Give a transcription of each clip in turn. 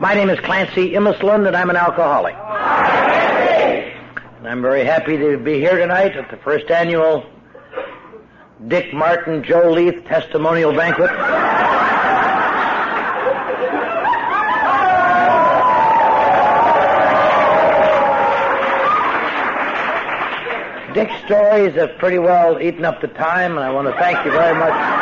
My name is Clancy Immisland, and I'm an alcoholic. And I'm very happy to be here tonight at the first annual Dick Martin, Joe Leith Testimonial Banquet. Dick's stories have pretty well eaten up the time, and I want to thank you very much.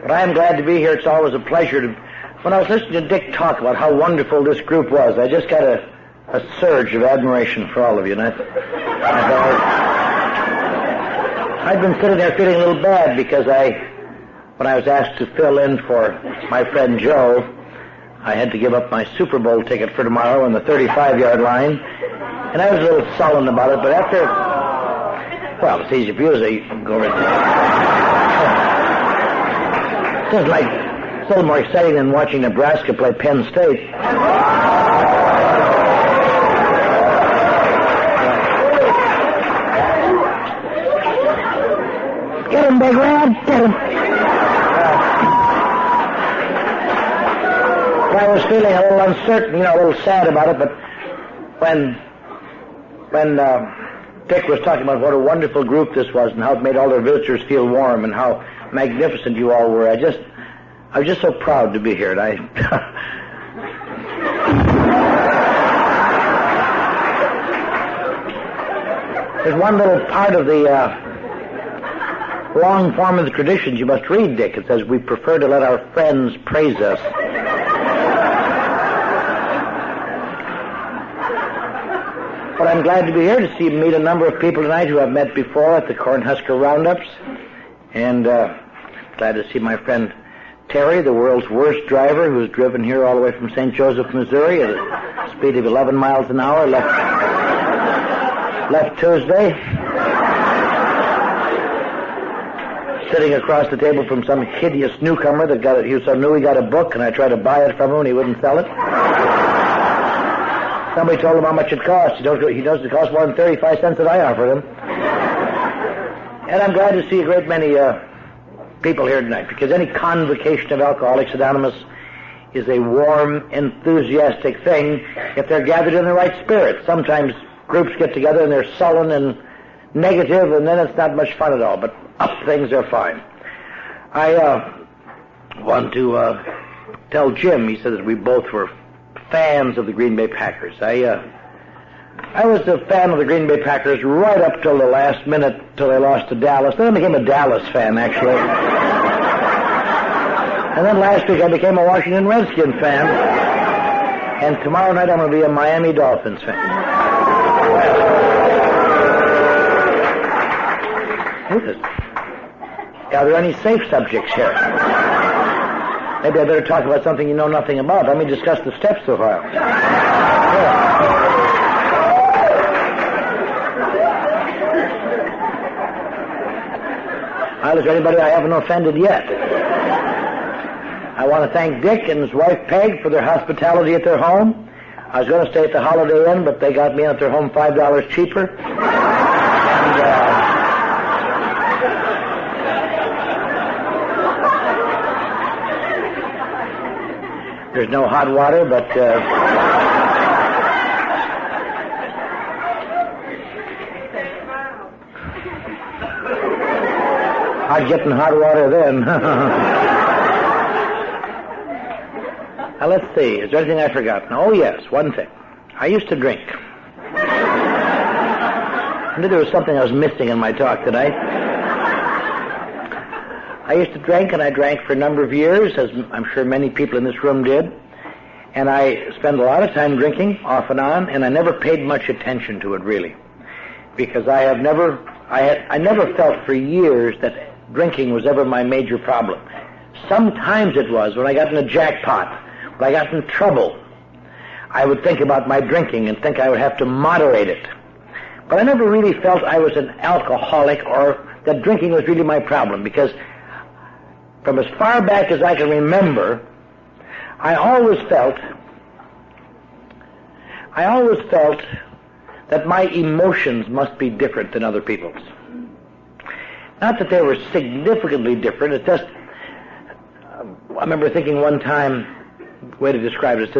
But I am glad to be here. It's always a pleasure to... When I was listening to Dick talk about how wonderful this group was, I just got a surge of admiration for all of you. And I'd been sitting there feeling a little bad because when I was asked to fill in for my friend Joe, I had to give up my Super Bowl ticket for tomorrow on the 35-yard line, and I was a little sullen about it, but after... Well, it's easy for you to go over there. It's like... It's a little more exciting than watching Nebraska play Penn State. Get him, Big Red! Get him! I was feeling a little uncertain, a little sad about it, but when Dick was talking about what a wonderful group this was and how it made all their visitors feel warm and how magnificent you all were, I was just so proud to be here. And there's one little part of the long form of the traditions you must read, Dick. It says, we prefer to let our friends praise us. But I'm glad to be here to meet a number of people tonight who I've met before at the Cornhusker Roundups. And glad to see my friend Terry, the world's worst driver, who's driven here all the way from St. Joseph, Missouri at a speed of 11 miles an hour, left Tuesday. Sitting across the table from some hideous newcomer that he so knew he got a book, and I tried to buy it from him and he wouldn't sell it. Somebody told him how much it cost. He knows it costs more than 35 cents that I offered him. And I'm glad to see a great many people here tonight, because any convocation of Alcoholics Anonymous is a warm, enthusiastic thing if they're gathered in the right spirit. Sometimes groups get together and they're sullen and negative, and then it's not much fun at all. But up things are fine. I want to tell Jim, he said that we both were fans of the Green Bay Packers. I was a fan of the Green Bay Packers right up till the last minute, till they lost to Dallas. Then I became a Dallas fan, actually. And then last week I became a Washington Redskins fan. And tomorrow night I'm going to be a Miami Dolphins fan. Are there any safe subjects here? Maybe I better talk about something you know nothing about. Let me discuss the steps so far. Well, is there anybody I haven't offended yet? I want to thank Dick and his wife Peg for their hospitality at their home. I was going to stay at the Holiday Inn, but they got me in at their home $5 cheaper. And, there's no hot water, but I'd get in hot water then. Now, let's see. Is there anything I've forgotten? Oh, yes, one thing. I used to drink. I knew there was something I was missing in my talk tonight. I used to drink, and I drank for a number of years, as I'm sure many people in this room did. And I spent a lot of time drinking, off and on, and I never paid much attention to it, really. Because I never felt for years that drinking was ever my major problem. Sometimes it was, when I got in a jackpot, when I got in trouble, I would think about my drinking and think I would have to moderate it. But I never really felt I was an alcoholic or that drinking was really my problem, because from as far back as I can remember, I always felt that my emotions must be different than other people's. Not that they were significantly different. It's just, I remember thinking one time, the way to describe it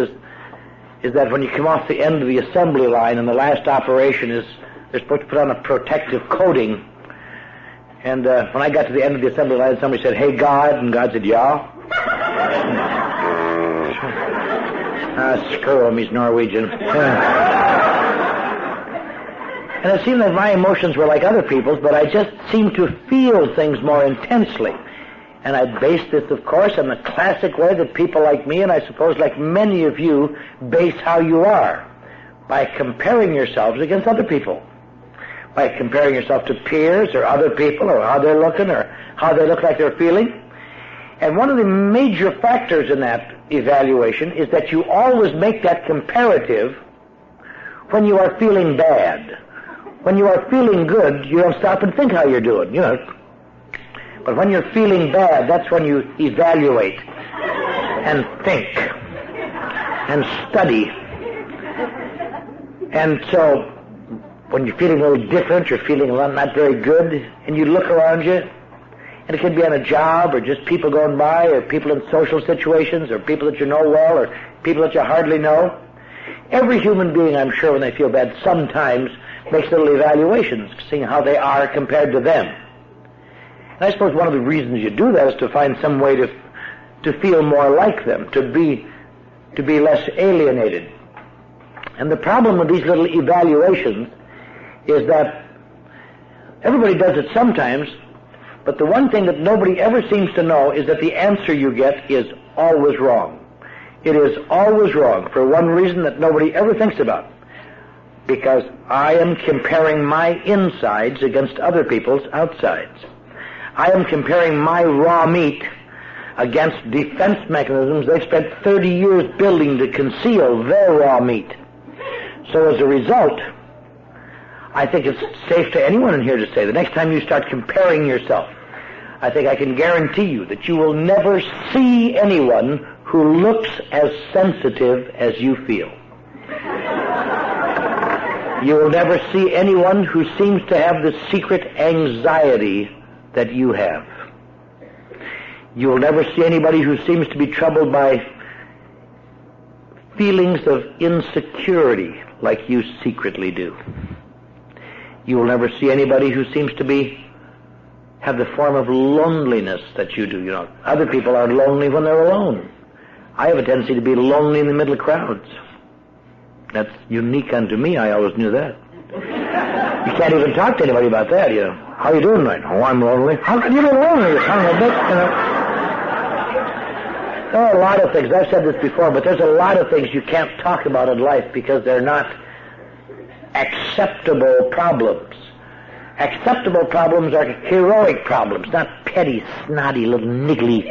is that when you come off the end of the assembly line and the last operation is, they're supposed to put on a protective coating. And when I got to the end of the assembly line, somebody said, "Hey, God," and God said, "Yeah." Screw him, he's Norwegian. And it seemed that my emotions were like other people's, but I just seemed to feel things more intensely. And I based this, of course, on the classic way that people like me, and I suppose like many of you, base how you are, by comparing yourselves against other people. By comparing yourself to peers or other people, or how they're looking, or how they look like they're feeling. And one of the major factors in that evaluation is that you always make that comparative when you are feeling bad. When you are feeling good, you don't stop and think how you're doing, you know. But when you're feeling bad, that's when you evaluate and think and study. And so when you're feeling a little different, you're feeling not very good, and you look around you, and it can be on a job, or just people going by, or people in social situations, or people that you know well, or people that you hardly know. Every human being, I'm sure, when they feel bad, sometimes makes little evaluations, seeing how they are compared to them. And I suppose one of the reasons you do that is to find some way to feel more like them, to be less alienated. And the problem with these little evaluations is that everybody does it sometimes, but the one thing that nobody ever seems to know is that the answer you get is always wrong. It is always wrong for one reason that nobody ever thinks about. Because I am comparing my insides against other people's outsides. I am comparing my raw meat against defense mechanisms they've spent 30 years building to conceal their raw meat. So as a result, I think it's safe to anyone in here to say the next time you start comparing yourself, I think I can guarantee you that you will never see anyone who looks as sensitive as you feel. You will never see anyone who seems to have the secret anxiety that you have. You will never see anybody who seems to be troubled by feelings of insecurity like you secretly do. You will never see anybody who seems to have the form of loneliness that you do. You know, other people are lonely when they're alone. I have a tendency to be lonely in the middle of crowds. That's unique unto me. I always knew that. You can't even talk to anybody about that, you know. How you doing tonight? Oh, I'm lonely. How can you be lonely? You son of a bitch, you know. There are a lot of things. I've said this before, but there's a lot of things you can't talk about in life because they're not acceptable problems. Acceptable problems are heroic problems, not petty, snotty, little niggly,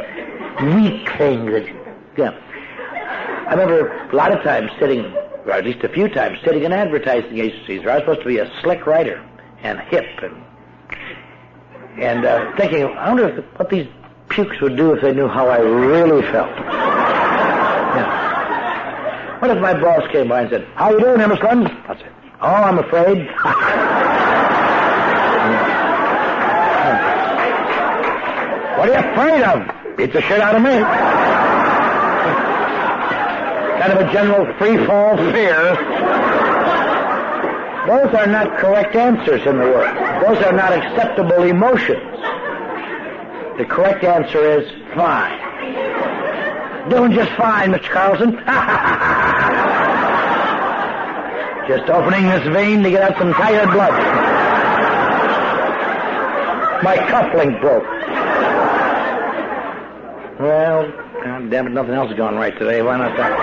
weak things. Yeah. I remember a lot of times sitting, or at least a few times, sitting in advertising agencies where I was supposed to be a slick writer and hip and thinking, I wonder what these pukes would do if they knew how I really felt. Yeah. What if my boss came by and said, "How you doing, Emerson?" I'd say, "Oh, I'm afraid." "What are you afraid of?" "Beat the shit out of me." Kind of a general free-fall fear. Those are not correct answers in the world. Those are not acceptable emotions. The correct answer is fine. "Doing just fine, Mr. Carlson." "Just opening this vein to get out some tired blood. My cufflink broke." "Well, God damn it, nothing else is going right today. Why not that?"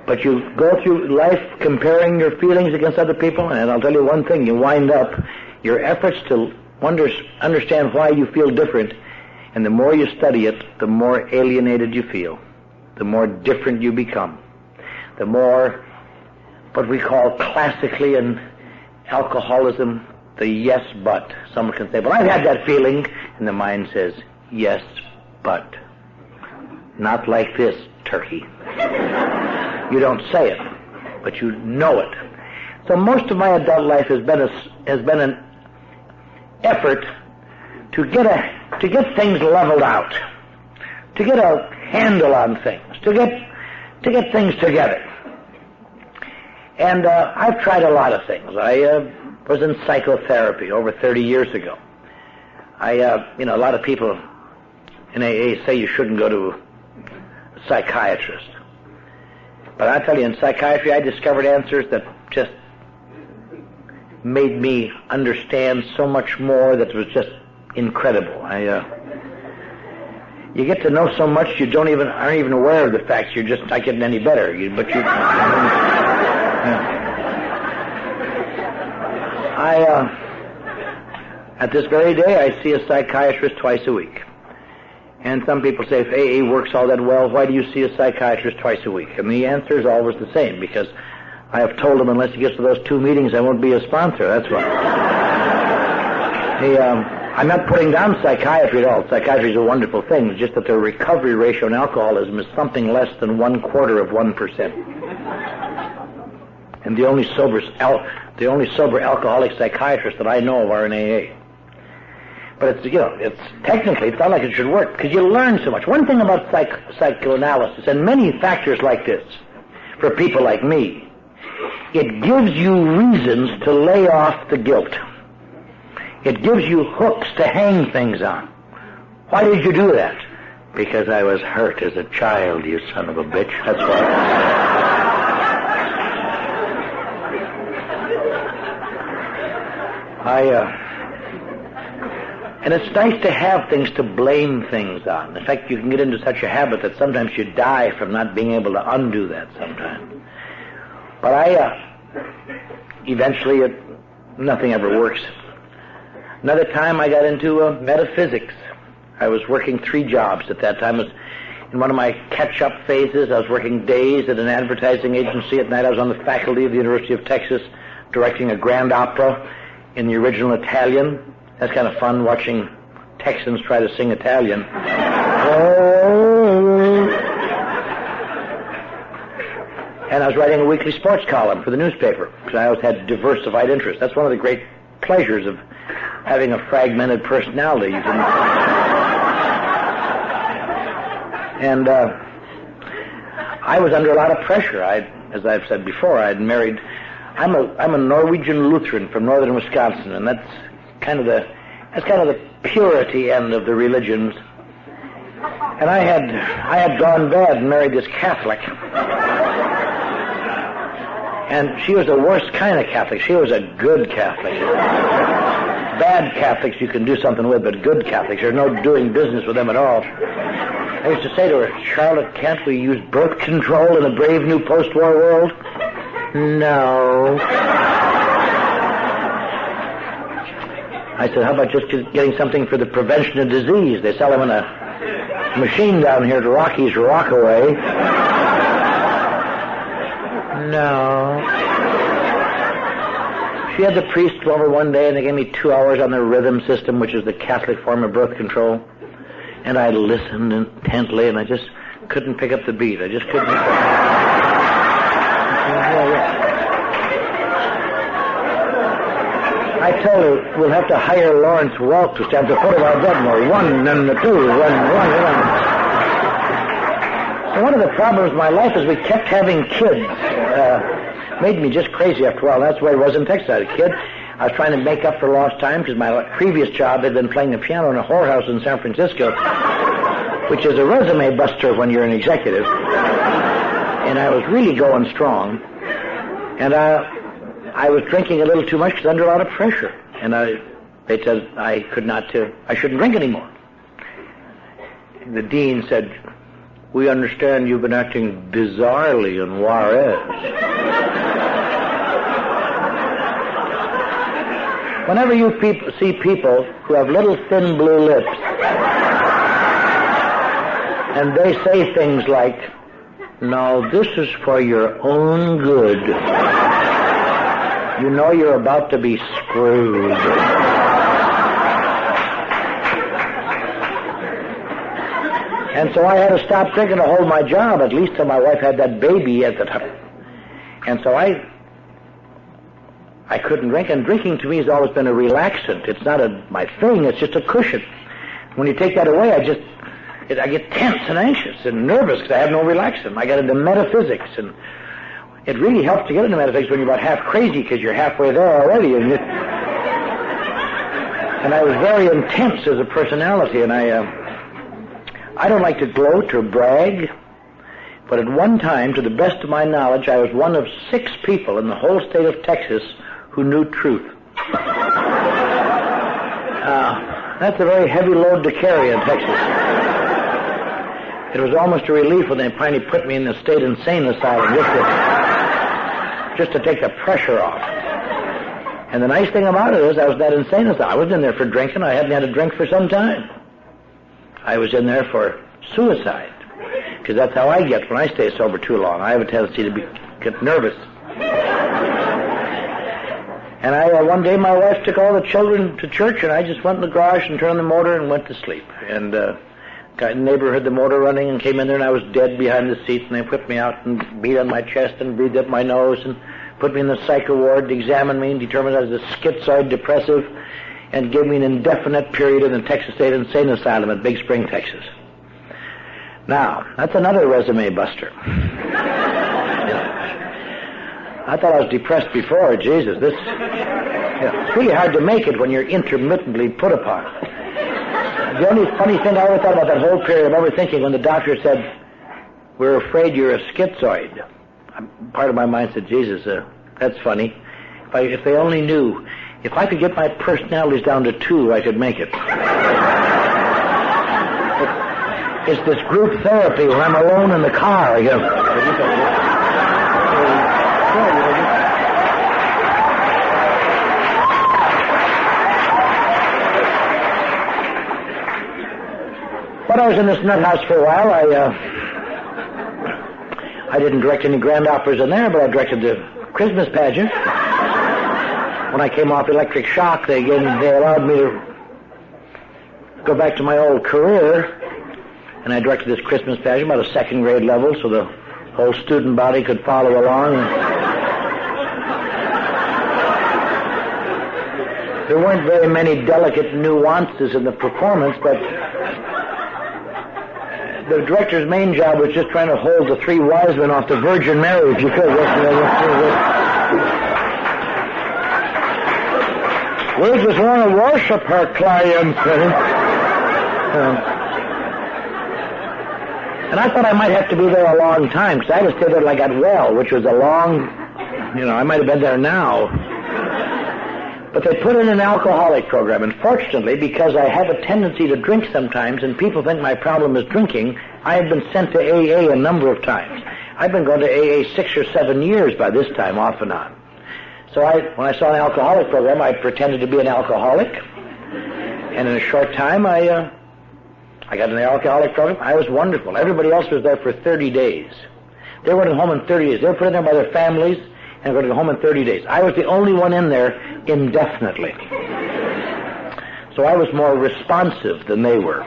But you go through life comparing your feelings against other people, and I'll tell you one thing, you wind up, your efforts to understand why you feel different, and the more you study it, the more alienated you feel, the more different you become, the more what we call classically in alcoholism, the yes but. Someone can say, "Well, I've had that feeling," and the mind says, "Yes, but." Not like this, turkey. You don't say it, but you know it. So most of my adult life has been an effort to get things leveled out, to get a handle on things, to get things together. And I've tried a lot of things. I was in psychotherapy over 30 years ago. A lot of people in AA say you shouldn't go to a psychiatrist. But I tell you, in psychiatry, I discovered answers that just made me understand so much more that was just incredible. You get to know so much you aren't even aware of the facts. You're just not getting any better. At this very day, I see a psychiatrist twice a week. And some people say, if AA works all that well, why do you see a psychiatrist twice a week? And the answer is always the same, because I have told him unless he gets to those 2 meetings, I won't be a sponsor. That's why. I'm not putting down psychiatry at all. Psychiatry is a wonderful thing. It's just that the recovery ratio in alcoholism is something less than 1/4%. And the only sober alcoholic psychiatrists that I know of are in AA. But it's technically, it's not like it should work, because you learn so much. One thing about psychoanalysis, and many factors like this, for people like me, it gives you reasons to lay off the guilt. It gives you hooks to hang things on. Why did you do that? Because I was hurt as a child, you son of a bitch. That's why. And it's nice to have things to blame things on. In fact, you can get into such a habit that sometimes you die from not being able to undo that sometimes. But eventually nothing ever works. Another time I got into metaphysics. I was working 3 jobs at that time. I was in one of my catch-up phases. I was working days at an advertising agency. At night I was on the faculty of the University of Texas directing a grand opera in the original Italian. That's kind of fun, watching Texans try to sing Italian. And I was writing a weekly sports column for the newspaper, because I always had diversified interests. That's one of the great pleasures of having a fragmented personality. And I was under a lot of pressure. As I've said before, I'm a Norwegian Lutheran from northern Wisconsin, and that's kind of the purity end of the religions. And I had gone bad and married this Catholic. And she was the worst kind of Catholic. She was a good Catholic. Bad Catholics you can do something with, but good Catholics, there's no doing business with them at all. I used to say to her, Charlotte, can't we use birth control in a brave new post-war world? No. I said, how about just getting something for the prevention of disease? They sell them in a machine down here at Rocky's Rockaway. No. She had the priest come over one day, and they gave me 2 hours on the rhythm system, which is the Catholic form of birth control. And I listened intently, and I just couldn't pick up the beat. I just couldn't. I told her we'll have to hire Lawrence Welk to stand at the foot of our bed more. 1 and the 2, 1. And one of the problems of my life is we kept having kids. Made me just crazy after a while. That's the way it was in Texas. I had a kid. I was trying to make up for lost time because my previous job had been playing the piano in a whorehouse in San Francisco, which is a resume buster when you're an executive. And I was really going strong. And I was drinking a little too much because under a lot of pressure. And they said I shouldn't drink anymore. The dean said, we understand you've been acting bizarrely in Juarez. Whenever you see people who have little thin blue lips, and they say things like, no, this is for your own good, you know you're about to be screwed. And so I had to stop drinking to hold my job, at least till my wife had that baby at the time. And so I I couldn't drink, and drinking to me has always been a relaxant. It's not my thing, it's just a cushion. When you take that away, I get tense and anxious and nervous because I have no relaxant. I got into metaphysics, and it really helps to get into metaphysics when you're about half crazy because you're halfway there already. And I was very intense as a personality, and I don't like to gloat or brag, but at one time, to the best of my knowledge, I was one of 6 people in the whole state of Texas who knew truth. That's a very heavy load to carry in Texas. It was almost a relief when they finally put me in the state insane asylum just to take the pressure off. And the nice thing about it is I was in that insane asylum. I wasn't in there for drinking. I hadn't had a drink for some time. I was in there for suicide, because that's how I get when I stay sober too long. I have a tendency to get nervous. And one day my wife took all the children to church, and I just went in the garage and turned on the motor and went to sleep. And the neighbor heard the motor running and came in there, and I was dead behind the seat, and they put me out and beat on my chest and breathed up my nose and put me in the psycho ward, examined me, and determined I was a schizoid depressive, and gave me an indefinite period in the Texas State Insane Asylum at Big Spring, Texas. Now, that's another resume buster. I thought I was depressed before. Jesus, it's really hard to make it when you're intermittently put upon. The only funny thing I ever thought about that whole period, I remember thinking when the doctor said, "We're afraid you're a schizoid," part of my mind said, "Jesus, that's funny. If they only knew. If I could get my personalities down to 2, I could make it." It's this group therapy where I'm alone in the car. But I was in this nut house for a while. I didn't direct any grand operas in there, but I directed the Christmas pageant. When I came off electric shock, they allowed me to go back to my old career, and I directed this Christmas pageant about a 2nd grade level, so the whole student body could follow along. There weren't very many delicate nuances in the performance, but the director's main job was just trying to hold the 3 wise men off the Virgin Mary, if you could. We just want to worship her, clients. And I thought I might have to be there a long time, because I had to stay there till I got well, which was a long, I might have been there now. But they put in an alcoholic program, and fortunately, because I have a tendency to drink sometimes, and people think my problem is drinking, I have been sent to AA a number of times. I've been going to AA 6 or 7 years by this time, off and on. So when I saw an alcoholic program, I pretended to be an alcoholic, and in a short time, I got in the alcoholic program. I was wonderful. Everybody else was there for 30 days. They were at home in 30 days. They were put in there by their families, and going to go home in 30 days. I was the only one in there indefinitely. So I was more responsive than they were,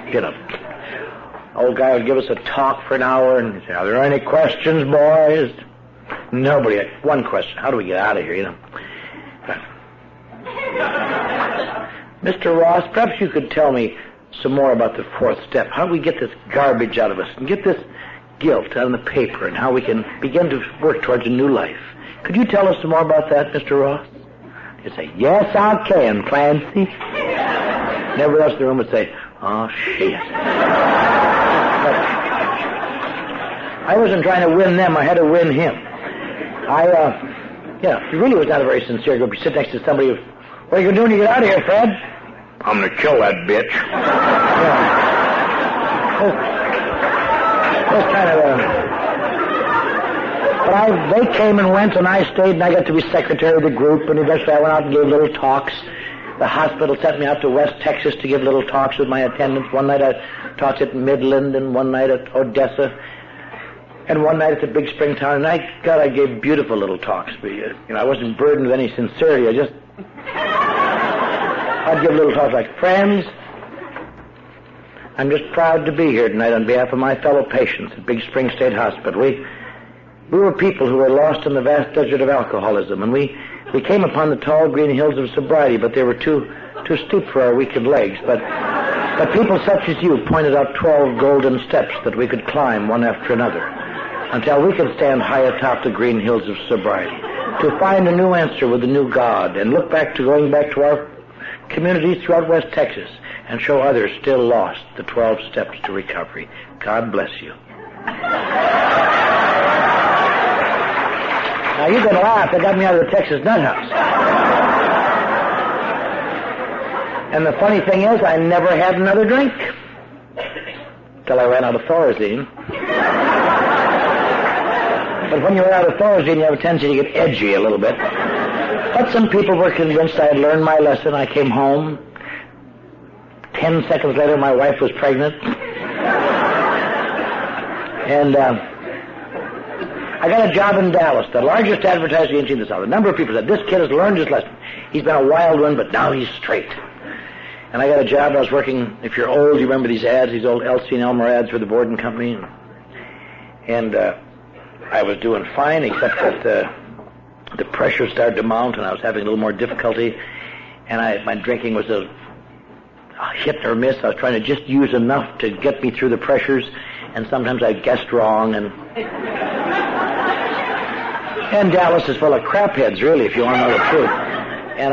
Old guy would give us a talk for an hour and say, "Are there any questions, boys?" Nobody had one question. How do we get out of here, Mr. Ross, perhaps you could tell me some more about the 4th step. How do we get this garbage out of us and get this guilt on the paper, and how we can begin to work towards a new life? Could you tell us some more about that, Mr. Ross? He'd say, "Yes, I can, Clancy." And everyone else in the room would say, "Oh, shit." I wasn't trying to win them. I had to win him. He really was not a very sincere group. You sit next to somebody who, "What are you going to do when you get out of here, Fred?" "I'm going to kill that bitch." That's kind of But they came and went, and I stayed, and I got to be secretary of the group, and eventually I went out and gave little talks. The hospital sent me out to West Texas to give little talks with my attendants. One night I talked at Midland, and one night at Odessa, and one night at the Big Spring town. And I gave beautiful little talks. But, I wasn't burdened with any sincerity. I'd give little talks like, "Friends, I'm just proud to be here tonight on behalf of my fellow patients at Big Spring State Hospital. We were people who were lost in the vast desert of alcoholism, and we We came upon the tall green hills of sobriety, but they were too steep for our weakened legs. But people such as you pointed out 12 golden steps that we could climb one after another until we could stand high atop the green hills of sobriety to find a new answer with a new God and look back to going back to our communities throughout West Texas and show others still lost the 12 steps to recovery. God bless you. Now, you can laugh. They got me out of the Texas nut house. And the funny thing is, I never had another drink till I ran out of Thorazine. But when you run out of Thorazine, you have a tendency to get edgy a little bit. But some people were convinced I had learned my lesson. I came home. 10 seconds later, my wife was pregnant. And I got a job in Dallas, the largest advertising agency in the South. A number of people said, this kid has learned his lesson. He's been a wild one, but now he's straight. And I got a job. I was working, if you're old, you remember these ads, these old Elsie and Elmer ads for the Borden Company. And I was doing fine, except that the pressure started to mount, and I was having a little more difficulty. And my drinking was a hit or miss. I was trying to just use enough to get me through the pressures, and sometimes I guessed wrong. And Dallas is full of crapheads, really, if you want to know the truth. And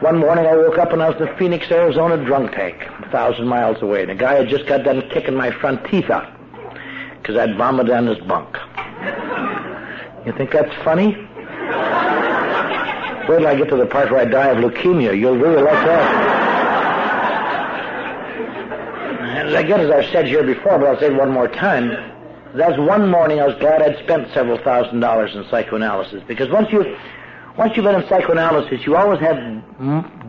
one morning I woke up and I was in the Phoenix, Arizona drunk tank, 1,000 miles away. And a guy had just got done kicking my front teeth out because I'd vomited on his bunk. You think that's funny? Wait till I get to the part where I die of leukemia. You'll really like that. And again, as I've said here before, but I'll say it one more time, that's one morning I was glad I'd spent several $1,000s in psychoanalysis, because once you've been in psychoanalysis, you always have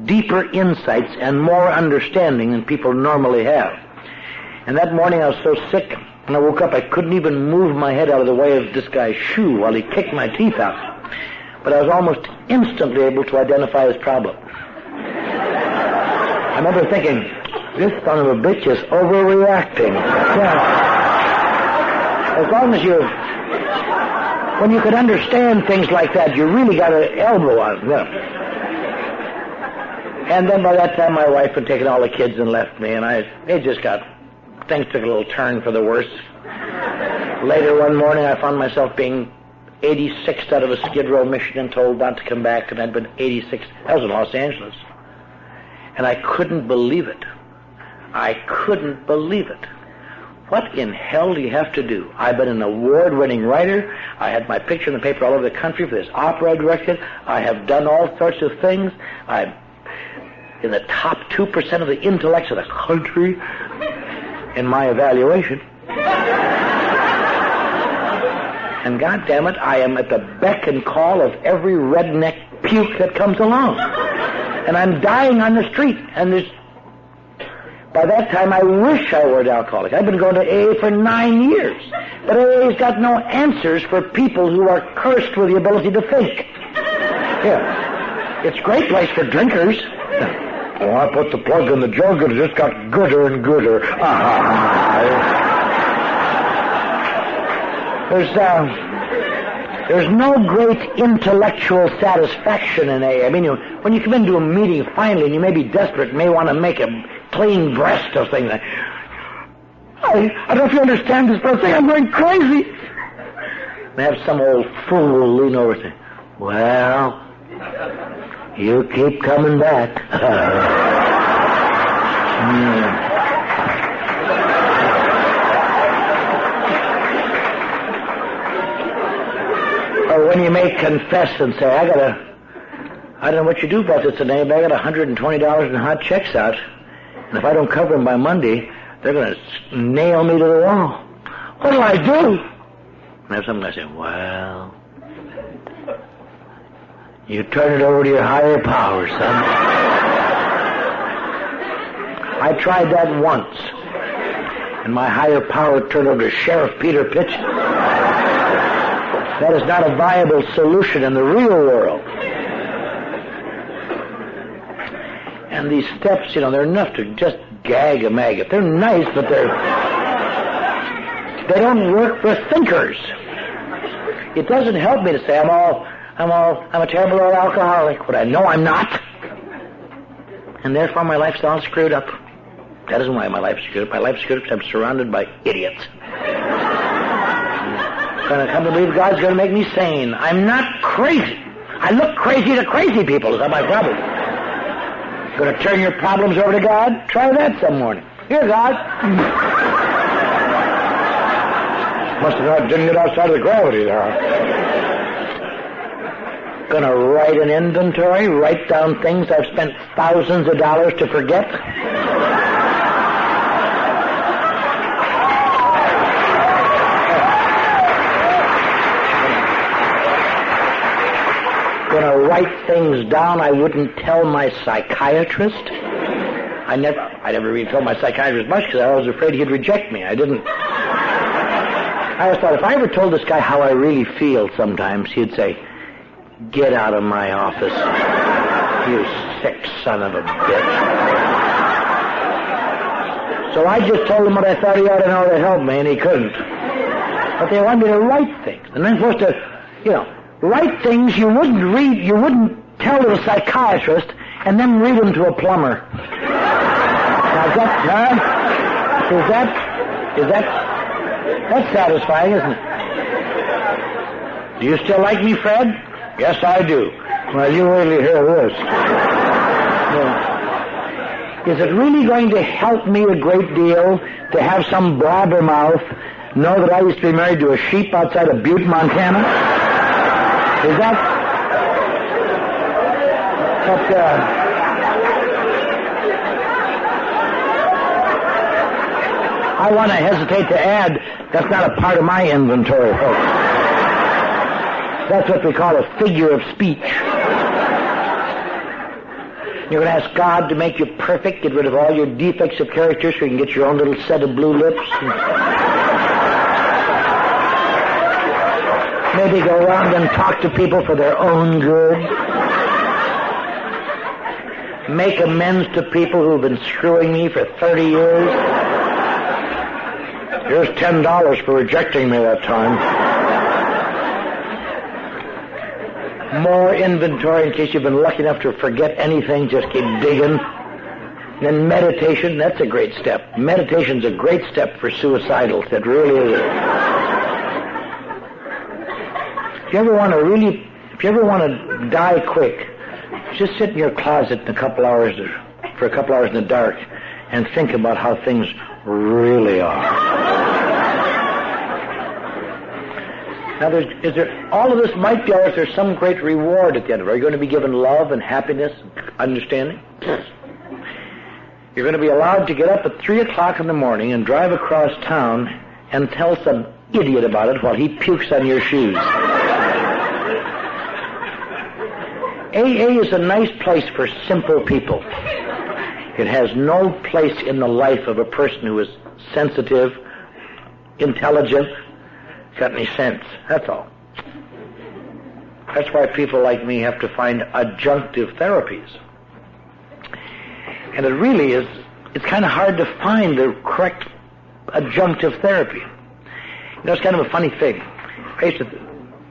deeper insights and more understanding than people normally have. And that morning I was so sick, when I woke up I couldn't even move my head out of the way of this guy's shoe while he kicked my teeth out. But I was almost instantly able to identify his problem. I remember thinking, this son of a bitch is overreacting. Yeah. As long as when you could understand things like that, you really got an elbow on it. Yeah. And then by that time, my wife had taken all the kids and left me, and things took a little turn for the worse. Later one morning, I found myself being 86th out of a Skid Row, Michigan, told not to come back, and I'd been 86th. That was in Los Angeles. And I couldn't believe it. I couldn't believe it. What in hell do you have to do? I've been an award-winning writer. I had my picture in the paper all over the country for this opera I directed. I have done all sorts of things. I'm in the top 2% of the intellects of the country in my evaluation. And goddammit, I am at the beck and call of every redneck puke that comes along. And I'm dying on the street. And by that time, I wish I were an alcoholic. I've been going to AA for 9 years. But AA's got no answers for people who are cursed with the ability to think. Yeah. It's a great place for drinkers. Oh, I put the plug in the jug and it just got gooder and gooder. There's no great intellectual satisfaction in AA. I mean, when you come into a meeting finally and you may be desperate and may want to make a clean breast of things. I don't know if you understand this, but I think I'm going crazy. And have some old fool lean over and say, well, you keep coming back. Or when you may confess and say, I don't know what you do about this today, but I got $120 in hot checks out. And if I don't cover them by Monday, they're going to nail me to the wall. What do I do? And I have some guy say, well, you turn it over to your higher power, son. I tried that once, and my higher power turned over to Sheriff Peter Pitch. That is not a viable solution in the real world. And these steps, they're enough to just gag a maggot. They're nice, but they don't work for thinkers. It doesn't help me to say I'm I'm a terrible old alcoholic, but I know I'm not. And therefore my life's all screwed up. That isn't why my life's screwed up. My life's screwed up because I'm surrounded by idiots. I'm going to come to believe God's going to make me sane. I'm not crazy. I look crazy to crazy people. Is that my problem? Going to turn your problems over to God? Try that some morning. Here, God. Didn't get outside of the gravity there. Going to write an inventory, write down things I've spent thousands of dollars to forget. Going to write things down I wouldn't tell my psychiatrist. I never really told my psychiatrist much because I was afraid he'd reject me. I didn't. I always thought if I ever told this guy how I really feel sometimes, he'd say, "Get out of my office, you sick son of a bitch." So I just told him what I thought he ought to know to help me, and he couldn't. But they wanted me to write things. And I'm supposed to, write things you wouldn't tell to a psychiatrist, and then read them to a plumber. Now, that's satisfying, isn't it? Do you still like me, Fred? Yes, I do. Well, you really hear this. Yeah. Is it really going to help me a great deal to have some blabbermouth know that I used to be married to a sheep outside of Butte, Montana? Is that... I want to hesitate to add, that's not a part of my inventory, folks. That's what we call a figure of speech. You're going to ask God to make you perfect, get rid of all your defects of character so you can get your own little set of blue lips. Maybe go around and talk to people for their own good. Make amends to people who've been screwing me for 30 years. Here's $10 for rejecting me that time. More inventory in case you've been lucky enough to forget anything. Just keep digging. Then meditation, that's a great step. Meditation's a great step for suicidals. It really is. If you ever want to die quick, just sit in your closet for a couple hours in the dark and think about how things really are. Now, all of this might be, or is there some great reward at the end of it? Are you going to be given love and happiness and understanding? You're going to be allowed to get up at 3 o'clock in the morning and drive across town and tell some idiot about it while he pukes on your shoes. AA is a nice place for simple people. It has no place in the life of a person who is sensitive, intelligent, got any sense. That's all. That's why people like me have to find adjunctive therapies. And it really is, it's kind of hard to find the correct adjunctive therapy. It's kind of a funny thing.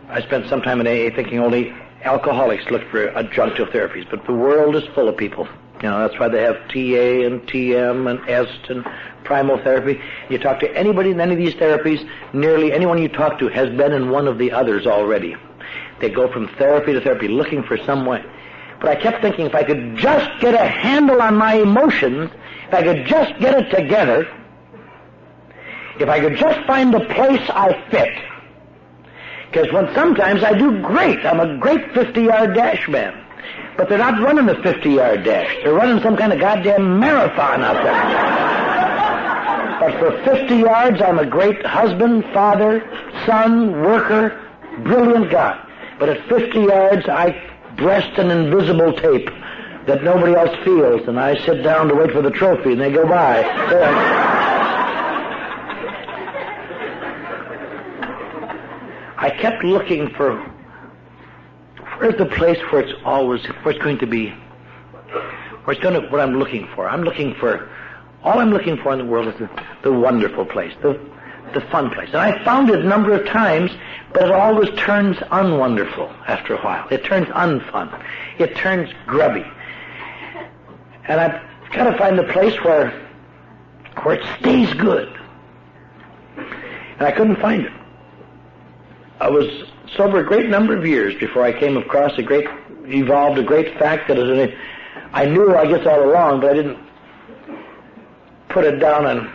I spent some time in AA thinking only alcoholics look for adjunctive therapies, but the world is full of people. That's why they have TA and TM and EST and primal therapy. You talk to anybody in any of these therapies, nearly anyone you talk to has been in one of the others already. They go from therapy to therapy looking for some way. But I kept thinking if I could just get a handle on my emotions, if I could just get it together, if I could just find the place I fit. Because sometimes I do great. I'm a great 50-yard dash man. But they're not running a 50-yard dash. They're running some kind of goddamn marathon out there. But for 50 yards, I'm a great husband, father, son, worker, brilliant guy. But at 50 yards, I breast an invisible tape that nobody else feels, and I sit down to wait for the trophy, and they go by. I kept looking for where's the place where it's going to be, what I'm looking for. All I'm looking for in the world is the wonderful place, the fun place. And I found it a number of times But it always turns unwonderful after a while. It turns unfun. It turns grubby. And I've got to find a place where it stays good. And I couldn't find it. I was sober a great number of years before I came across evolved a great fact that I knew, I guess, all along, but I didn't put it down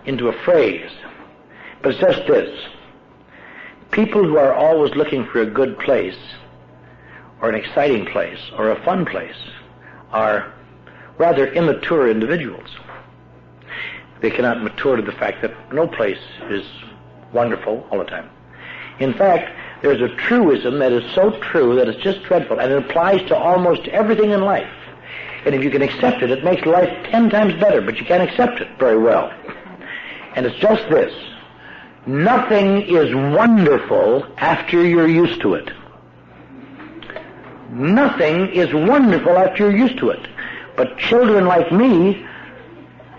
into a phrase. But it's just this. People who are always looking for a good place, or an exciting place, or a fun place, are rather immature individuals. They cannot mature to the fact that no place is wonderful all the time. In fact, there's a truism that is so true that it's just dreadful, and it applies to almost everything in life. And if you can accept it, it makes life 10 times better, but you can't accept it very well. And it's just this. Nothing is wonderful after you're used to it. Nothing is wonderful after you're used to it. But children like me,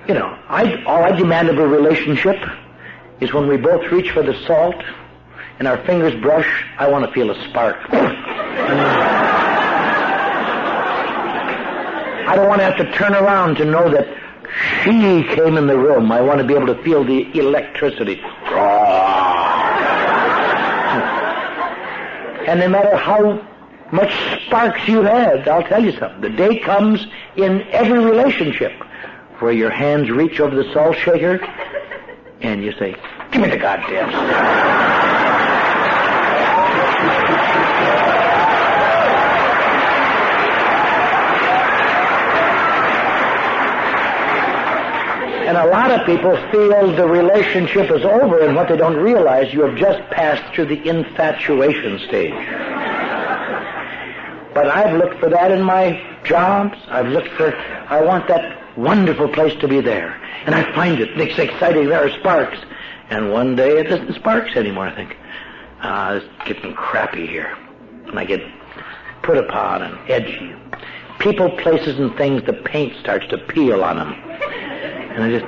all I demand of a relationship is when we both reach for the salt and our fingers brush, I want to feel a spark. I don't want to have to turn around to know that she came in the room. I want to be able to feel the electricity. And no matter how much sparks you had, I'll tell you something. The day comes in every relationship where your hands reach over the salt shaker and you say, give me the goddamn stuff. And a lot of people feel the relationship is over, and what they don't realize, you have just passed through the infatuation stage. But I've looked for that in my jobs. I want that wonderful place to be there. And I find it. It's exciting. There are sparks. And one day it isn't sparks anymore, I think. It's getting crappy here. And I get put upon and edgy. People, places, and things, the paint starts to peel on them. And I just,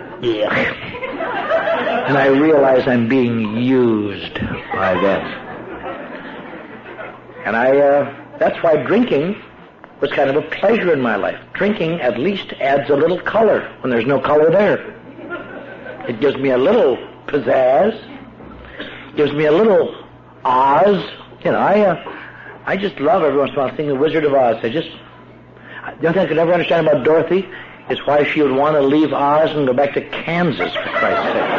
and I realize I'm being used by them. And that's why drinking was kind of a pleasure in my life. Drinking at least adds a little color when there's no color there. It gives me a little pizzazz, gives me a little Oz. I just love every once in a while seeing The Wizard of Oz. The only thing I could never understand about Dorothy is why she would want to leave Oz and go back to Kansas, for Christ's sake.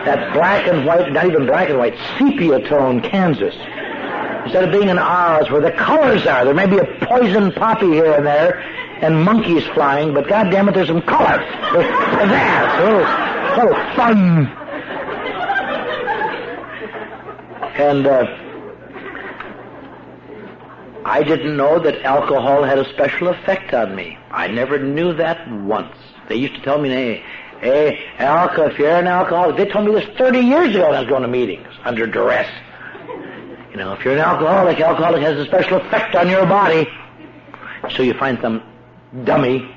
That black and white, not even black and white, sepia tone Kansas. Instead of being in Oz where the colors are, there may be a poison poppy here and there and monkeys flying, but goddamn it, there's some color. There's pizzazz, a little fun. And I didn't know that alcohol had a special effect on me. I never knew that once. They used to tell me, hey, if you're an alcoholic, they told me this 30 years ago when I was going to meetings under duress. If you're an alcoholic has a special effect on your body. So you find some dummy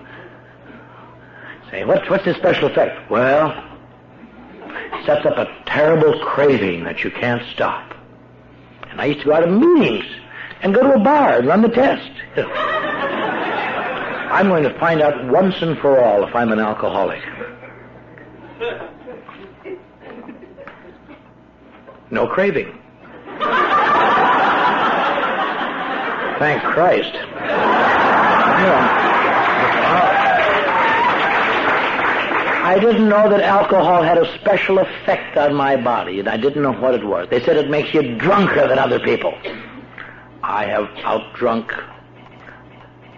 say, what's this special effect? Well, it sets up a terrible craving that you can't stop. And I used to go out of meetings and go to a bar and run the test. I'm going to find out once and for all if I'm an alcoholic. No craving. Thank Christ. I didn't know that alcohol had a special effect on my body, and I didn't know what it was. They said it makes you drunker than other people. I have outdrunk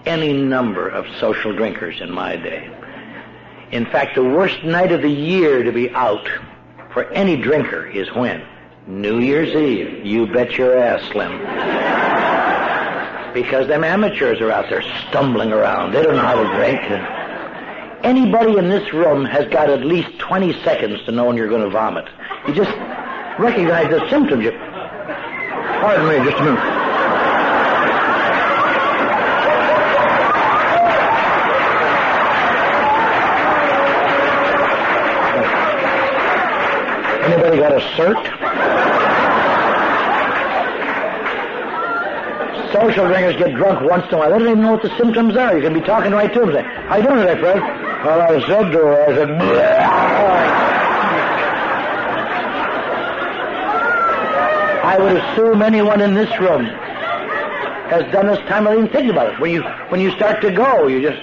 any number of social drinkers in my day. In fact, the worst night of the year to be out for any drinker is when? New Year's Eve. You bet your ass, Slim. Because them amateurs are out there stumbling around. They don't know how to drink. Anybody in this room has got at least 20 seconds to know when you're going to vomit. You just recognize the symptoms. Pardon me, just a minute. Anybody got a cert? Social drinkers get drunk once in a while. They don't even know what the symptoms are. You can be talking right to them. Say, how you doing today, Fred? Well, I said to her, I said, I would assume anyone in this room has done this time. I didn't think about it. When you start to go, you just...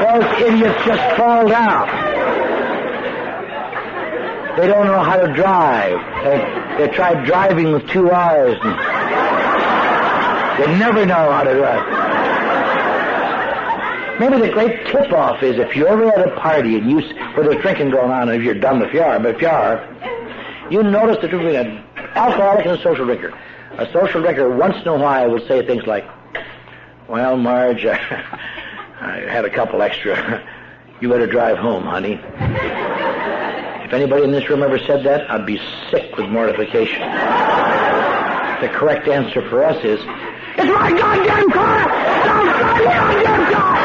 Those idiots just fall down. They don't know how to drive. They tried driving with 2 eyes. And they never know how to drive. Maybe the great tip-off is if you're ever at a party and where there's drinking going on, and if you're dumb if you are, but if you are, you notice the difference between an alcoholic and a social drinker. A social drinker once in a while will say things like, well, Marge, I had a couple extra. You better drive home, honey. If anybody in this room ever said that, I'd be sick with mortification. The correct answer for us is, it's my goddamn car! Don't drive my goddamn car!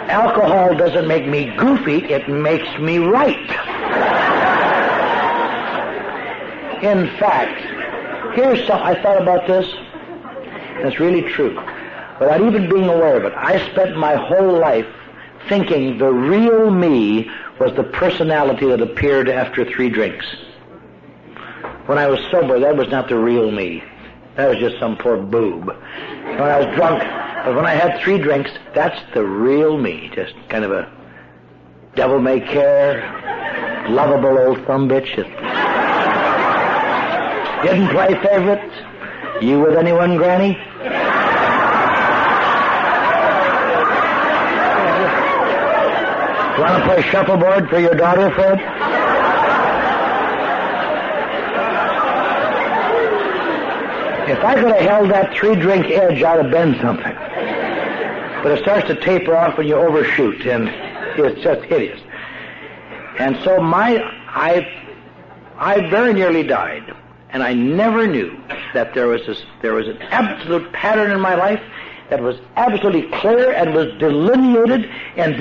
Alcohol doesn't make me goofy, it makes me right. In fact, I thought about this, and it's really true. Without even being aware of it, I spent my whole life thinking the real me was the personality that appeared after 3 drinks. When I was sober, that was not the real me. That was just some poor boob. When I was drunk, but when I had 3 drinks, that's the real me. Just kind of a devil-may-care, lovable old thumbitch. Didn't play favorites. You with anyone, Granny? Want to play shuffleboard for your daughter, Fred? If I could have held that 3-drink edge, I'd have been something. But it starts to taper off when you overshoot, and it's just hideous. And so I very nearly died, and I never knew that there was an absolute pattern in my life that was absolutely clear and was delineated in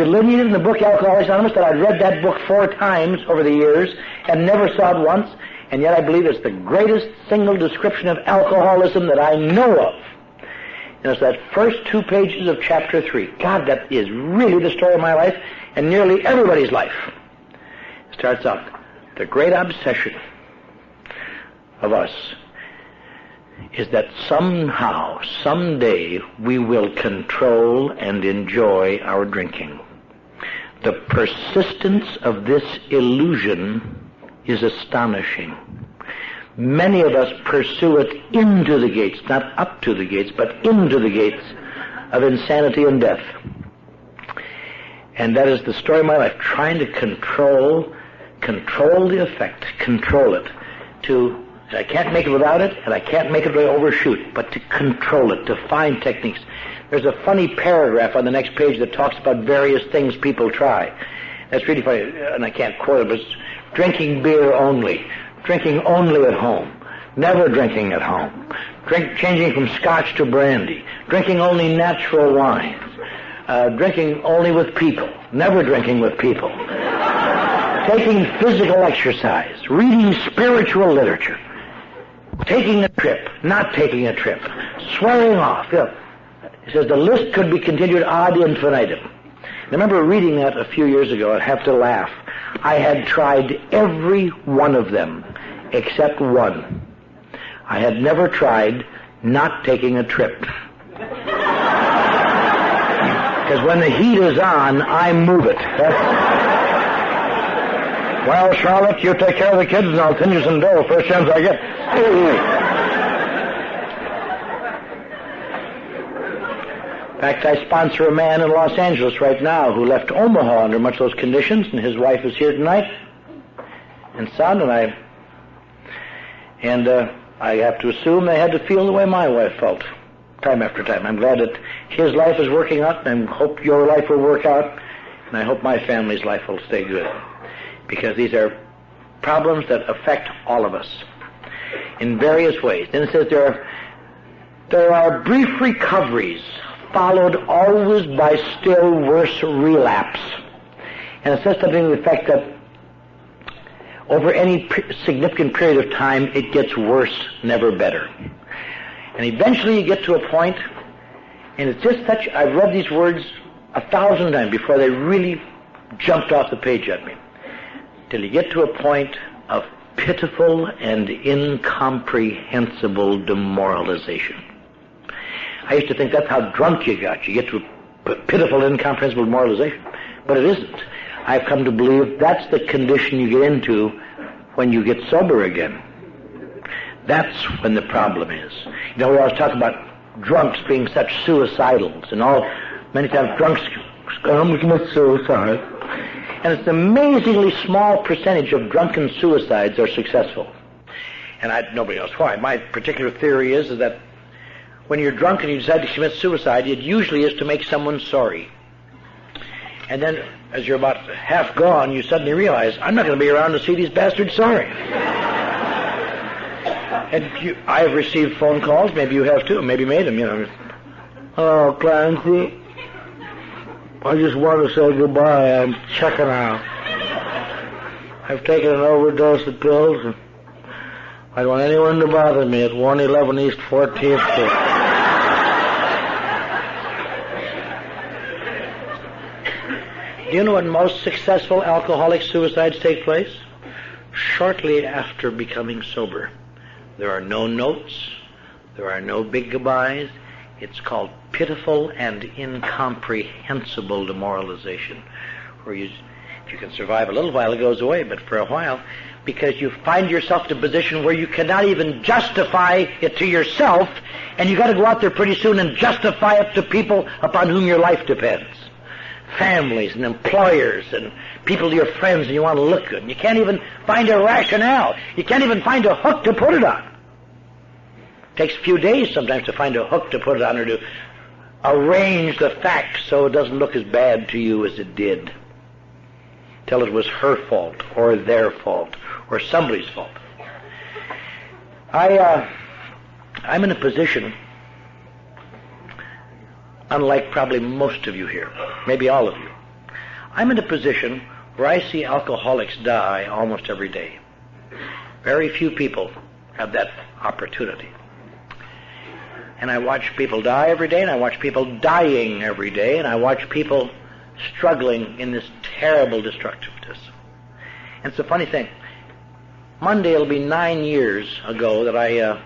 the book Alcoholics Anonymous, that I'd read that book 4 times over the years and never saw it once, and yet I believe it's the greatest single description of alcoholism that I know of. And it's that first 2 pages of chapter 3. God, that is really the story of my life and nearly everybody's life. It starts out, the great obsession of us is that somehow, someday, we will control and enjoy our drinking. The persistence of this illusion is astonishing. Many of us pursue it into the gates, not up to the gates, but into the gates of insanity and death. And that is the story of my life, trying to control the effect, control it. I can't make it without it, and I can't make it by overshoot, but to control it, to find techniques. There's a funny paragraph on the next page that talks about various things people try. That's really funny, and I can't quote it, but it's drinking beer only, drinking only at home, never drinking at home, changing from scotch to brandy, drinking only natural wines, drinking only with people, never drinking with people, taking physical exercise, reading spiritual literature, taking a trip, not taking a trip, swearing off. It says the list could be continued ad infinitum. I remember reading that a few years ago. I'd have to laugh. I had tried every one of them except one. I had never tried not taking a trip. Because when the heat is on, I move it. Well, Charlotte, you take care of the kids and I'll send you some dough first chance I get. In fact, I sponsor a man in Los Angeles right now who left Omaha under much those conditions, and his wife is here tonight, and son, and I have to assume they had to feel the way my wife felt, time after time. I'm glad that his life is working out, and I hope your life will work out, and I hope my family's life will stay good, because these are problems that affect all of us. in various ways. Then it says there are brief recoveries followed always by still worse relapse. And it says something to the effect that over any significant period of time, it gets worse, never better. And eventually you get to a point, and it's just such, I've read these words 1,000 times before they really jumped off the page at me, till you get to a point of pitiful and incomprehensible demoralization. I used to think that's how drunk you got. You get to a pitiful, incomprehensible demoralization. But it isn't. I've come to believe that's the condition you get into when you get sober again. That's when the problem is. You know, we always talk about drunks being such suicidals, and all, many times drunks commit suicide. And it's an amazingly small percentage of drunken suicides are successful. And nobody knows why. My particular theory is that when you're drunk and you decide to commit suicide, it usually is to make someone sorry. And then, as you're about half gone, you suddenly realize, I'm not going to be around to see these bastards sorry. And I have received phone calls, maybe you have too, maybe made them, you know. Oh, Clancy, I just want to say goodbye. I'm checking out. I've taken an overdose of pills, and I don't want anyone to bother me at 111 East 14th Street. Do you know when most successful alcoholic suicides take place? Shortly after becoming sober. There are no notes. There are no big goodbyes. It's called pitiful and incomprehensible demoralization, where if you can survive a little while, it goes away, but for a while, because you find yourself in a position where you cannot even justify it to yourself, and you got to go out there pretty soon and justify it to people upon whom your life depends. Families and employers and people, your friends, and you want to look good. And you can't even find a rationale. You can't even find a hook to put it on. It takes a few days sometimes to find a hook to put it on, or to arrange the facts so it doesn't look as bad to you as it did. Till it was her fault, or their fault, or somebody's fault. I'm in a position, unlike probably most of you here, maybe all of you, I'm in a position where I see alcoholics die almost every day. Very few people have that opportunity. And I watch people die every day, and I watch people dying every day, and I watch people struggling in this terrible destructiveness. And it's a funny thing. Monday it'll be 9 years ago that I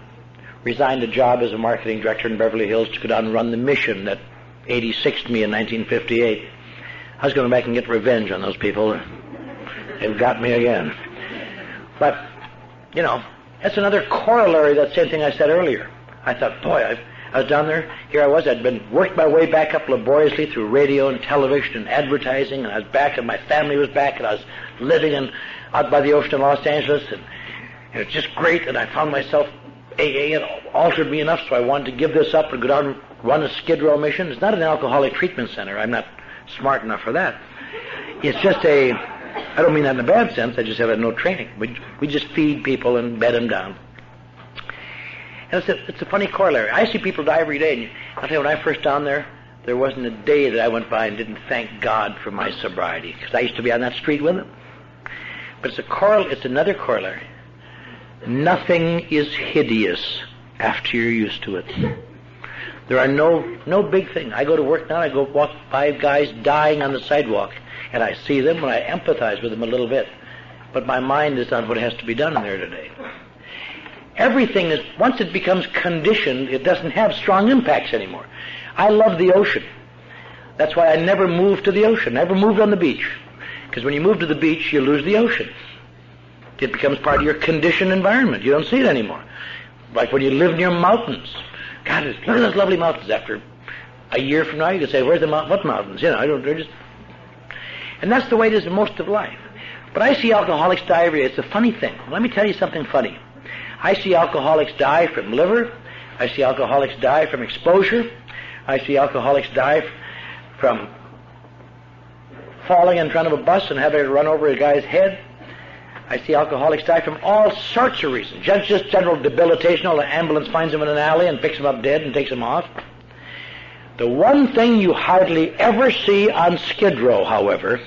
resigned a job as a marketing director in Beverly Hills to go down and run the mission that 86'd me in 1958. I was going back and get revenge on those people. They've got me again. But, you know, that's another corollary of that same thing I said earlier. I thought, boy, I was down there, here I was, I'd been worked my way back up laboriously through radio and television and advertising, and I was back, and my family was back, and I was living out by the ocean in Los Angeles, and it was just great, and I found myself, AA had altered me enough, so I wanted to give this up and go down and run a Skid Row mission. It's not an alcoholic treatment center. I'm not smart enough for that. It's just I don't mean that in a bad sense, I just have no training. We just feed people and bed them down. And it's a funny corollary. I see people die every day, and I'll tell you, when I first down there, there wasn't a day that I went by and didn't thank God for my sobriety, because I used to be on that street with them. But it's another corollary. Nothing is hideous after you're used to it. There are no big thing. I go to work now, I go walk by guys dying on the sidewalk, and I see them, and I empathize with them a little bit. But my mind is on what has to be done in there today. Everything is, once it becomes conditioned, it doesn't have strong impacts anymore. I love the ocean. That's why I never moved to the ocean, never moved on the beach. Because when you move to the beach, you lose the ocean. It becomes part of your conditioned environment. You don't see it anymore. Like when you live near mountains. God, look at those lovely mountains. After a year from now, you can say, where's the what mountains? You know, they're just... And that's the way it is in most of life. But I see alcoholics die every day. It's a funny thing. Let me tell you something funny. I see alcoholics die from liver. I see alcoholics die from exposure. I see alcoholics die from falling in front of a bus and having it run over a guy's head. I see alcoholics die from all sorts of reasons. Just general debilitation. The ambulance finds them in an alley and picks them up dead and takes them off. The one thing you hardly ever see on Skid Row, however,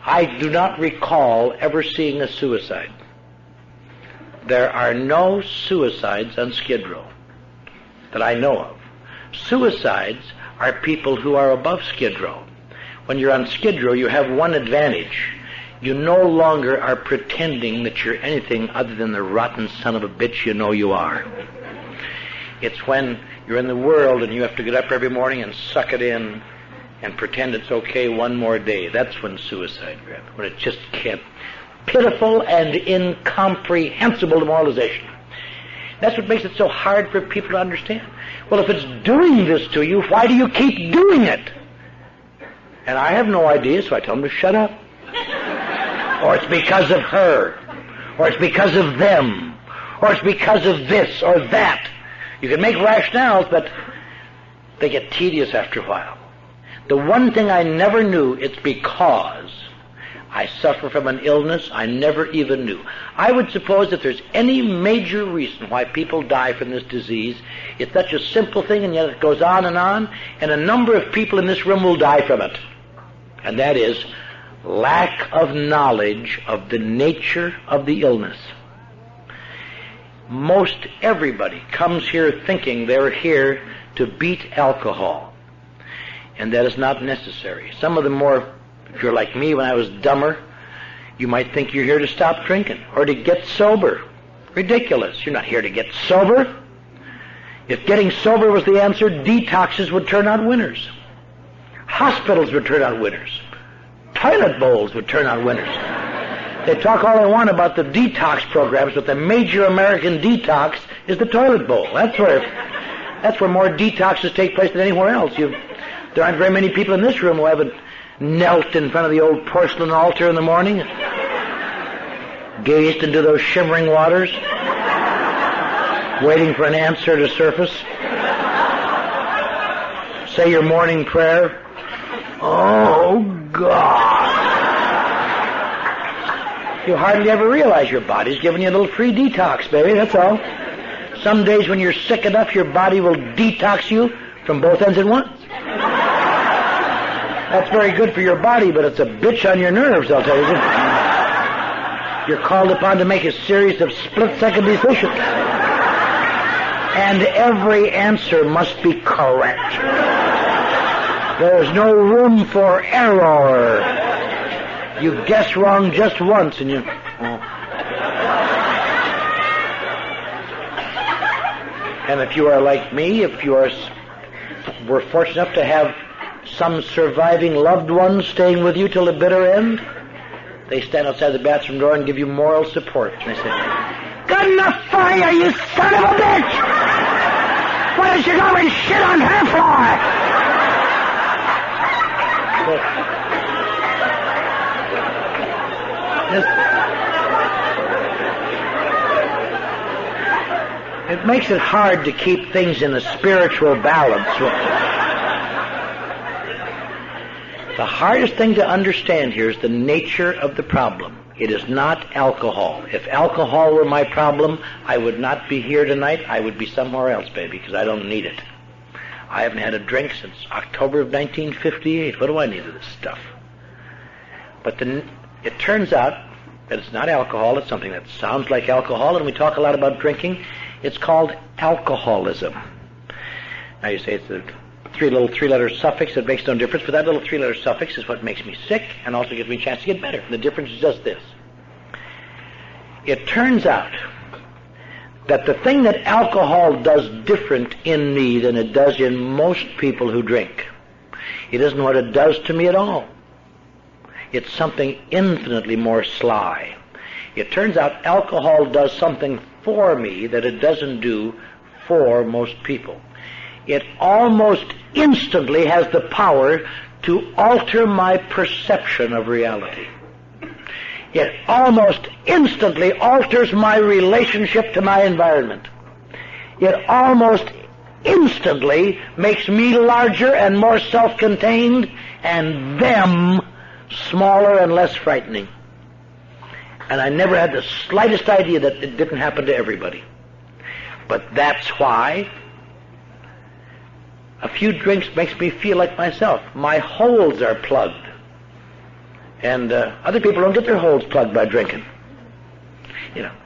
I do not recall ever seeing a suicide. There are no suicides on Skid Row that I know of. Suicides are people who are above Skid Row. When you're on Skid Row, you have one advantage. You no longer are pretending that you're anything other than the rotten son of a bitch you know you are. It's when you're in the world and you have to get up every morning and suck it in and pretend it's okay one more day. That's when suicide grabs, when it just can't. Pitiful and incomprehensible demoralization. That's what makes it so hard for people to understand. Well, if it's doing this to you, why do you keep doing it? And I have no idea, so I tell them to shut up. Or it's because of her. Or it's because of them. Or it's because of this or that. You can make rationales, but they get tedious after a while. The one thing I never knew, it's because I suffer from an illness I never even knew. I would suppose that there's any major reason why people die from this disease, it's such a simple thing, and yet it goes on, and a number of people in this room will die from it. And that is lack of knowledge of the nature of the illness. Most everybody comes here thinking they're here to beat alcohol, and that is not necessary. Some of the more, if you're like me, when I was dumber, you might think you're here to stop drinking or to get sober. Ridiculous. You're not here to get sober. If getting sober was the answer, detoxes would turn out winners. Hospitals would turn out winners. Toilet bowls would turn out winners. They talk all they want about the detox programs, but the major American detox is the toilet bowl. That's where more detoxes take place than anywhere else. There aren't very many people in this room who haven't knelt in front of the old porcelain altar in the morning, gazed into those shimmering waters, waiting for an answer to surface. Say your morning prayer. Oh, God. You hardly ever realize your body's giving you a little free detox, baby, that's all. Some days when you're sick enough, your body will detox you from both ends at once. That's very good for your body, but it's a bitch on your nerves, I'll tell you. You're called upon to make a series of split-second decisions. And every answer must be correct. There's no room for error. You guess wrong just once and you... And if you are like me, if you were fortunate enough to have some surviving loved ones staying with you till the bitter end, they stand outside the bathroom door and give you moral support. And they say, "Good enough for you, you son of a bitch! Why don't you go and shit on her floor?" It makes it hard to keep things in a spiritual balance. The hardest thing to understand here is the nature of the problem. It is not alcohol. If alcohol were my problem, I would not be here tonight. I would be somewhere else, baby, because I don't need it. I haven't had a drink since October of 1958. What do I need of this stuff? But it turns out that it's not alcohol. It's something that sounds like alcohol, and we talk a lot about drinking. It's called alcoholism. Now you say it's a three-letter suffix that makes no difference, but that little three-letter suffix is what makes me sick and also gives me a chance to get better. And the difference is just this. It turns out that the thing that alcohol does different in me than it does in most people who drink, it isn't what it does to me at all. It's something infinitely more sly. It turns out alcohol does something for me that it doesn't do for most people. It almost instantly has the power to alter my perception of reality. It almost instantly alters my relationship to my environment. It almost instantly makes me larger and more self-contained and them smaller and less frightening. And I never had the slightest idea that it didn't happen to everybody. But that's why a few drinks makes me feel like myself. My holes are plugged. And other people don't get their holes plugged by drinking.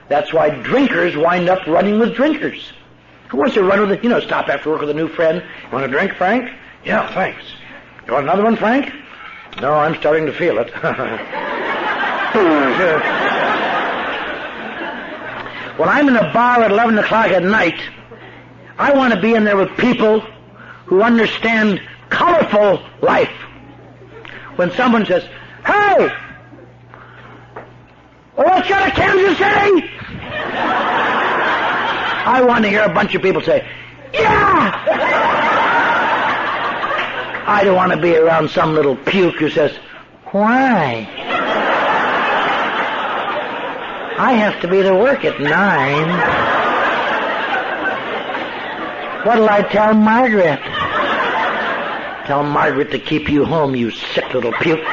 That's why drinkers wind up running with drinkers. Who wants to run with stop after work with a new friend? You want a drink, Frank? Yeah, thanks. You want another one, Frank? No, I'm starting to feel it. When I'm in a bar at 11 o'clock at night, I want to be in there with people who understand colorful life. When someone says, "Hey, let's go to Kansas City," I want to hear a bunch of people say, "Yeah!" I don't want to be around some little puke who says, "Why? I have to be to work at 9. What'll I tell Margaret?" Tell Margaret to keep you home, you sick little puke.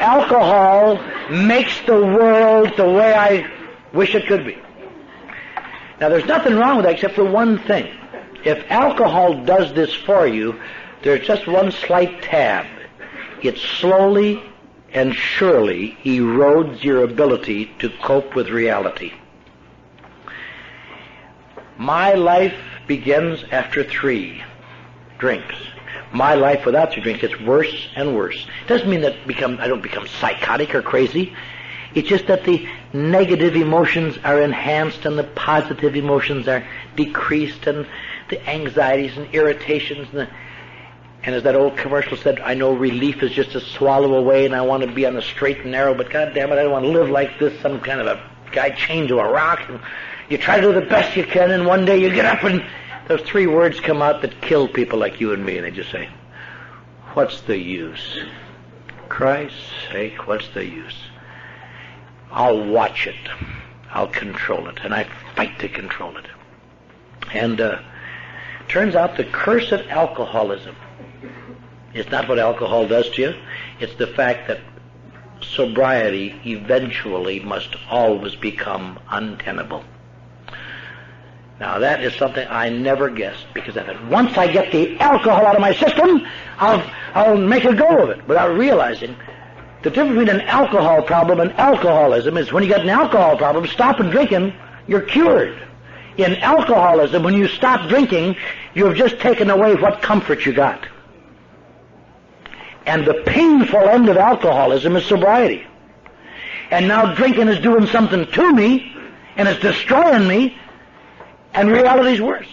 Alcohol makes the world the way I wish it could be. Now, there's nothing wrong with that except for one thing. If alcohol does this for you, there's just one slight tab. It slowly and surely erodes your ability to cope with reality. My life begins after 3 drinks. My life without 3 drinks gets worse and worse. It doesn't mean that I don't become psychotic or crazy. It's just that the negative emotions are enhanced and the positive emotions are decreased, and the anxieties and irritations and as that old commercial said, I know relief is just a swallow away, and I want to be on the straight and narrow, but God damn it, I don't want to live like this, some kind of a guy chained to a rock. And you try to do the best you can, and one day you get up and those 3 words come out that kill people like you and me, and they just say, "What's the use? Christ's sake, what's the use? I'll watch it. I'll control it." And I fight to control it. And turns out the curse of alcoholism is not what alcohol does to you. It's the fact that sobriety eventually must always become untenable. Now, that is something I never guessed, because once I get the alcohol out of my system, I'll make a go of it, without realizing the difference between an alcohol problem and alcoholism is when you get an alcohol problem, stopping drinking, you're cured. In alcoholism, when you stop drinking, you have just taken away what comfort you got. And the painful end of alcoholism is sobriety. And now drinking is doing something to me, and it's destroying me, and reality's worse.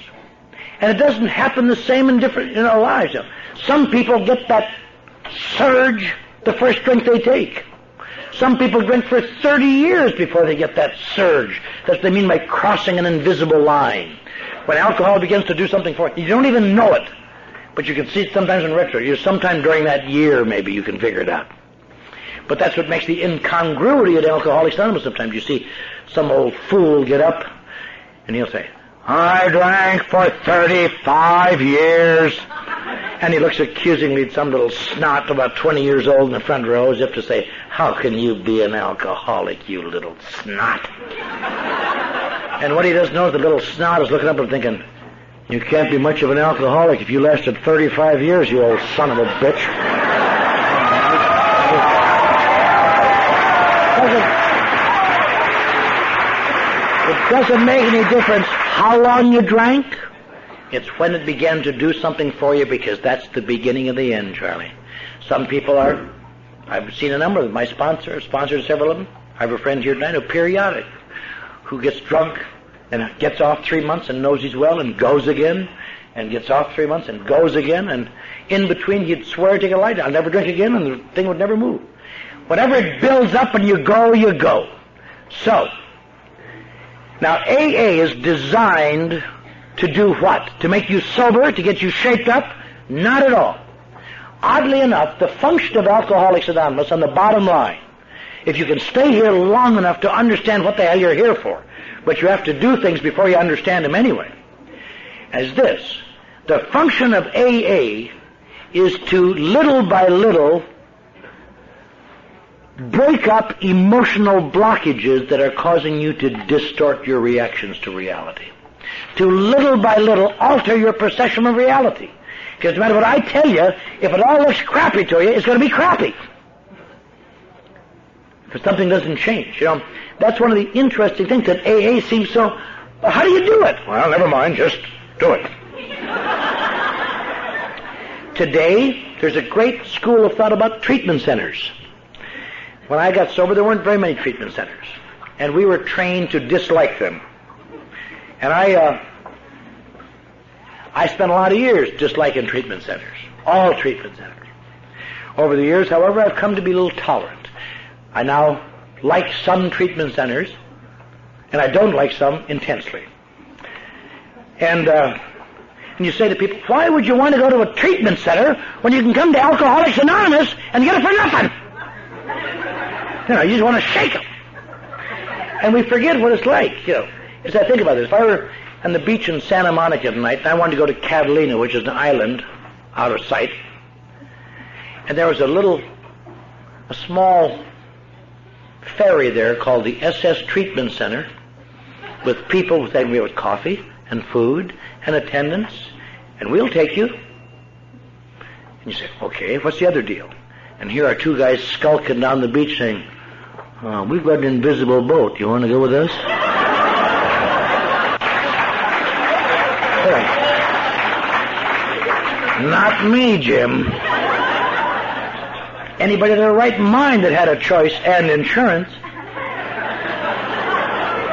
And it doesn't happen the same in our lives. Some people get that surge the first drink they take. Some people drink for 30 years before they get that surge. That's what they mean by crossing an invisible line. When alcohol begins to do something for you, you don't even know it, but you can see it sometimes in retro. Sometime during that year, maybe you can figure it out. But that's what makes the incongruity at Alcoholics Anonymous. Sometimes you see some old fool get up, and he'll say, "I drank for 35 years." And he looks accusingly at some little snot about 20 years old in the front row, as if to say, "How can you be an alcoholic, you little snot?" And what he doesn't know is the little snot is looking up and thinking, "You can't be much of an alcoholic if you lasted 35 years, you old son of a bitch." It doesn't make any difference how long you drank. It's when it began to do something for you, because that's the beginning of the end, Charlie. Some people I've seen a number of them. My sponsors several of them. I have a friend here tonight, periodic, who gets drunk and gets off 3 months and knows he's well and goes again, and gets off 3 months and goes again, and in between he'd swear to take a light, "I'll never drink again," and the thing would never move. Whenever it builds up and you go, you go. So, now AA is designed to do what? To make you sober, to get you shaped up? Not at all. Oddly enough, the function of Alcoholics Anonymous on the bottom line, if you can stay here long enough to understand what the hell you're here for, but you have to do things before you understand them anyway, is this. The function of AA is to, little by little, break up emotional blockages that are causing you to distort your reactions to reality. To, little by little, alter your perception of reality. Because no matter what I tell you, if it all looks crappy to you, it's going to be crappy. If something doesn't change, that's one of the interesting things that AA seems so. Well, how do you do it? Well, never mind, just do it. Today, there's a great school of thought about treatment centers. When I got sober, there weren't very many treatment centers, and we were trained to dislike them. And I spent a lot of years disliking treatment centers, all treatment centers. Over the years, however, I've come to be a little tolerant. I now like some treatment centers, and I don't like some intensely. And you say to people, why would you want to go to a treatment center when you can come to Alcoholics Anonymous and get it for nothing? You just want to shake them. And we forget what it's like, As I think about this, if I were on the beach in Santa Monica tonight, and I wanted to go to Catalina, which is an island out of sight, and there was a small ferry there called the SS Treatment Center with people with coffee and food and attendance, and we'll take you. And you say, okay, what's the other deal? And here are two guys skulking down the beach saying, we've got an invisible boat. You want to go with us? Not me, Jim. Anybody in their right mind that had a choice and insurance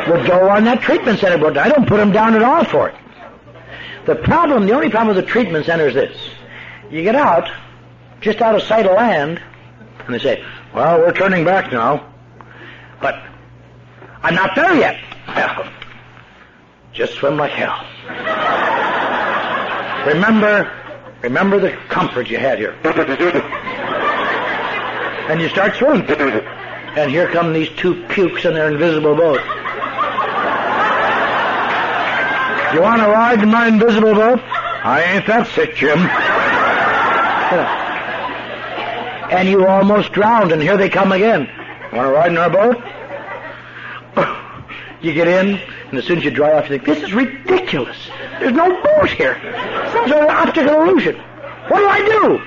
would go on that treatment center boat. I don't put them down at all for it. The only problem with the treatment center is this. You get out, just out of sight of land, and they say, well, we're turning back now. But I'm not there yet. Well, just swim like hell. Remember the comfort you had here. And you start swimming. And here come these two pukes in their invisible boat. You want to ride in my invisible boat? I ain't that sick, Jim. And you almost drowned, and here they come again. Want to ride in our boat? You get in, and as soon as you dry off, you think, this is ridiculous. There's no boat here. Some sort of optical illusion. What do I do?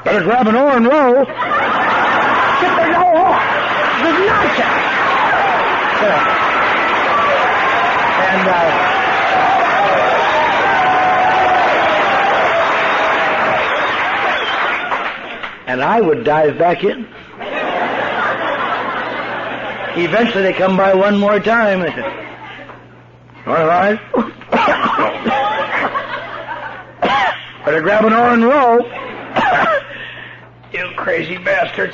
Better grab an oar and row. Get there, no oar. This is nonsense. And I would dive back in. Eventually they come by one more time. They say, all right. Better grab an oar and row. You crazy bastards.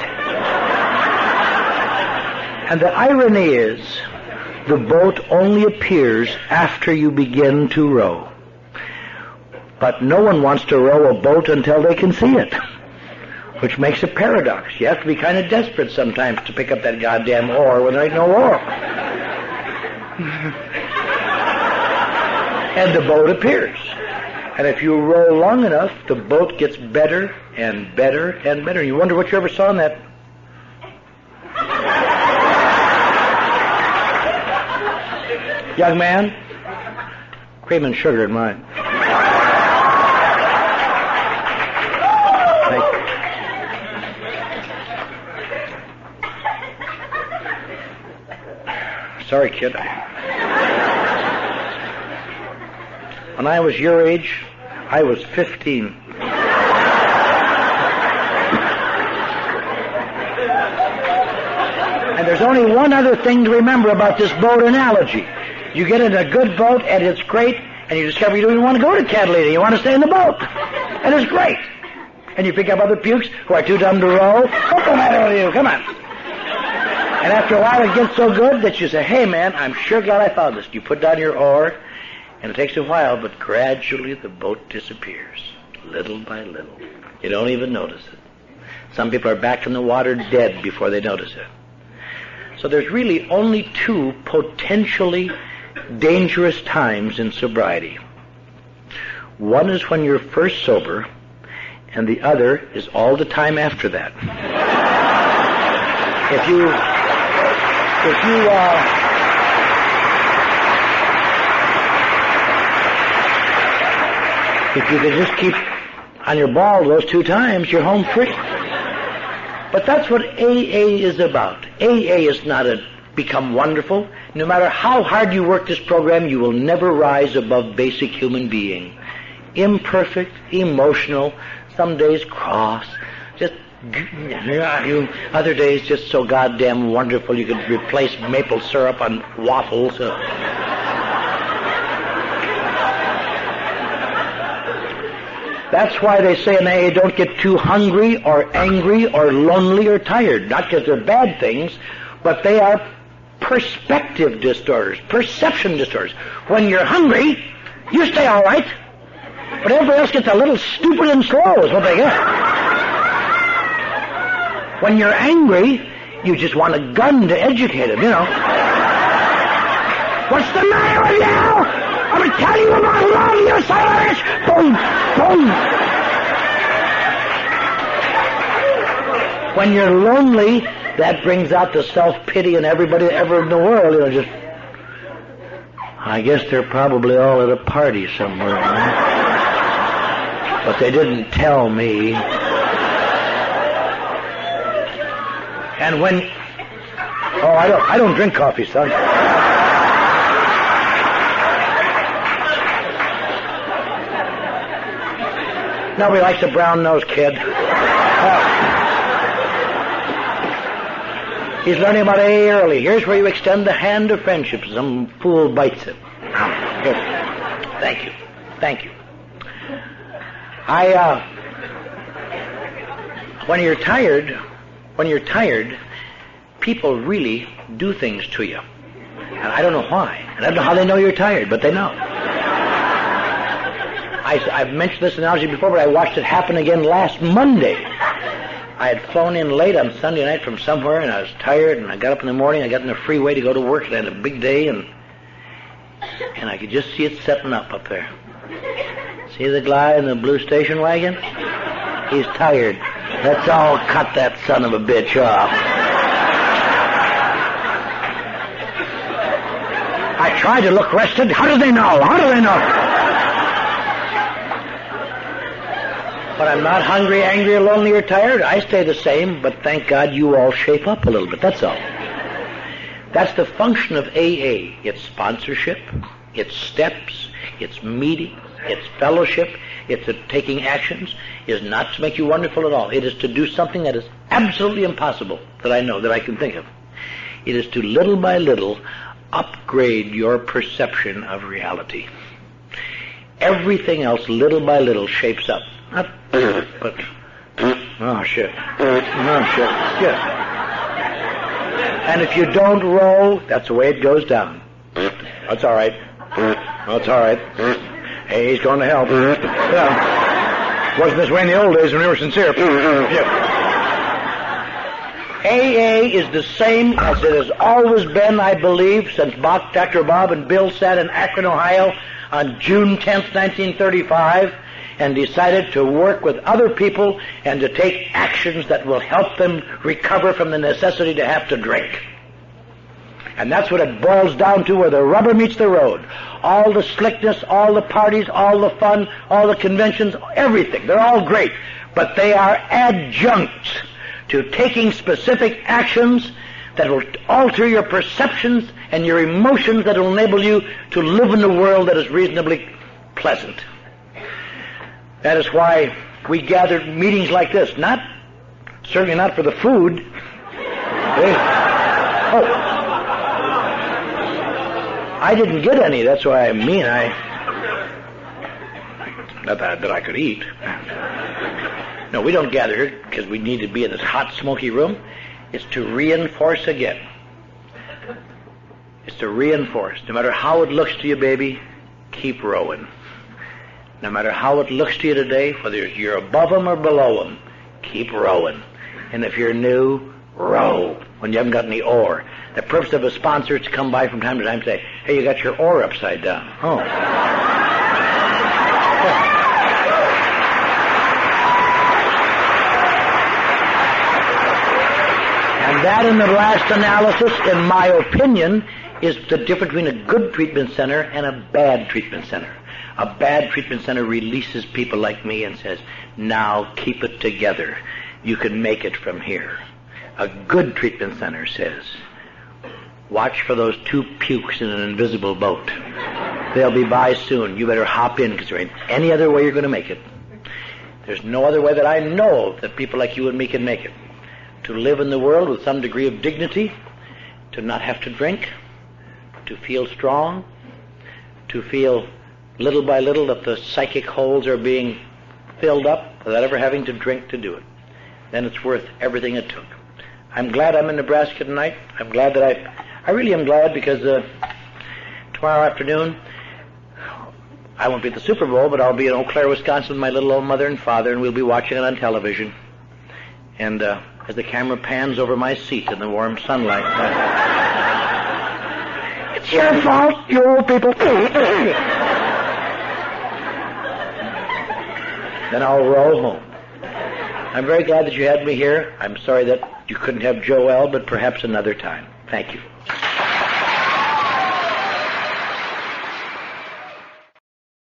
And the irony is, the boat only appears after you begin to row. But no one wants to row a boat until they can see it. Which makes a paradox. You have to be kind of desperate sometimes to pick up that goddamn oar when there ain't no oar. And the boat appears. And if you row long enough, the boat gets better and better and better. You wonder what you ever saw in that. Young man, cream and sugar in mine. Sorry, kid. When I was your age, I was 15. And there's only one other thing to remember about this boat analogy. You get in a good boat, and it's great, and you discover you don't even want to go to Catalina. You want to stay in the boat. And it's great. And you pick up other pukes who are too dumb to row. What's the matter with you? Come on. And after a while it gets so good that you say, hey man, I'm sure glad I found this. You put down your oar, and it takes a while, but gradually the boat disappears, little by little. You don't even notice it. Some people are back in the water dead before they notice it. So there's really only two potentially dangerous times in sobriety. One is when you're first sober, and the other is all the time after that. If you could just keep on your ball those 2 times, you're home free. But that's what AA is about. AA is not a become wonderful. No matter how hard you work this program, you will never rise above basic human being. Imperfect, emotional, some days cross, just other days just so goddamn wonderful you could replace maple syrup on waffles. That's why they say in AA, don't get too hungry or angry or lonely or tired. Not because they're bad things, but they are perspective disorders, perception disorders. When you're hungry, you stay all right, but everybody else gets a little stupid and slow is what they get. When you're angry, you just want a gun to educate them, you know. What's the matter with you? I'm going to tell you about love, you son of a bitch! Boom! Boom! When you're lonely, that brings out the self-pity in everybody ever in the world. You know, just, I guess they're probably all at a party somewhere, huh? But they didn't tell me. And when... Oh, I don't drink coffee, son. Nobody likes a brown-nosed kid. He's learning about AA early. Here's where you extend the hand of friendship. Some fool bites it. Here. Thank you. Thank you. When you're tired, people really do things to you. And I don't know why. And I don't know how they know you're tired, but they know. I've mentioned this analogy before, but I watched it happen again last Monday. I had flown in late on Sunday night from somewhere, and I was tired, and I got up in the morning, I got in the freeway to go to work, and I had a big day, and I could just see it setting up there. See the guy in the blue station wagon? He's tired. Let's all cut that son of a bitch off. I tried to look rested. How do they know? How do they know? But I'm not hungry, angry, or lonely, or tired. I stay the same, but thank God you all shape up a little bit. That's all. That's the function of AA. It's sponsorship, it's steps, it's meetings, it's fellowship, it's taking actions. It is not to make you wonderful at all. It is to do something that is absolutely impossible that I know, that I can think of. It is to little by little upgrade your perception of reality. Everything else, little by little, shapes up. But, oh, shit. Oh, shit. And if you don't roll, that's the way it goes down. That's all right. That's all right. Hey, he's going to help. Yeah. Wasn't this way in the old days when we were sincere. Yeah. AA is the same as it has always been, I believe, since Dr. Bob and Bill sat in Akron, Ohio on June 10th, 1935, and decided to work with other people and to take actions that will help them recover from the necessity to have to drink. And that's what it boils down to, where the rubber meets the road. All the slickness, all the parties, all the fun, all the conventions, everything. They're all great. But they are adjuncts to taking specific actions that will alter your perceptions and your emotions, that will enable you to live in a world that is reasonably pleasant. That is why we gathered meetings like this. Certainly not for the food. I didn't get any. That's why not that I could eat. No, we don't gather here because we need to be in this hot, smoky room. It's to reinforce again. It's to reinforce. No matter how it looks to you, baby, keep rowing. No matter how it looks to you today, whether you're above them or below them, keep rowing. And if you're new, row when you haven't got any oar. The purpose of a sponsor is to come by from time to time and say, hey, you got your oar upside down. Oh. That, in the last analysis, in my opinion, is the difference between a good treatment center and a bad treatment center. A bad treatment center releases people like me and says, now keep it together. You can make it from here. A good treatment center says, watch for those 2 pukes in an invisible boat. They'll be by soon. You better hop in, because there ain't any other way you're going to make it. There's no other way that I know of that people like you and me can make it. To live in the world with some degree of dignity, to not have to drink, to feel strong, to feel little by little that the psychic holes are being filled up without ever having to drink to do it. Then it's worth everything it took. I'm glad I'm in Nebraska tonight. I'm glad that I really am glad, because tomorrow afternoon I won't be at the Super Bowl, but I'll be in Eau Claire, Wisconsin with my little old mother and father, and we'll be watching it on television. And as the camera pans over my seat in the warm sunlight, it's your fault, you old people. Then I'll roll home. I'm very glad that you had me here. I'm sorry that you couldn't have Joel, but perhaps another time. Thank you.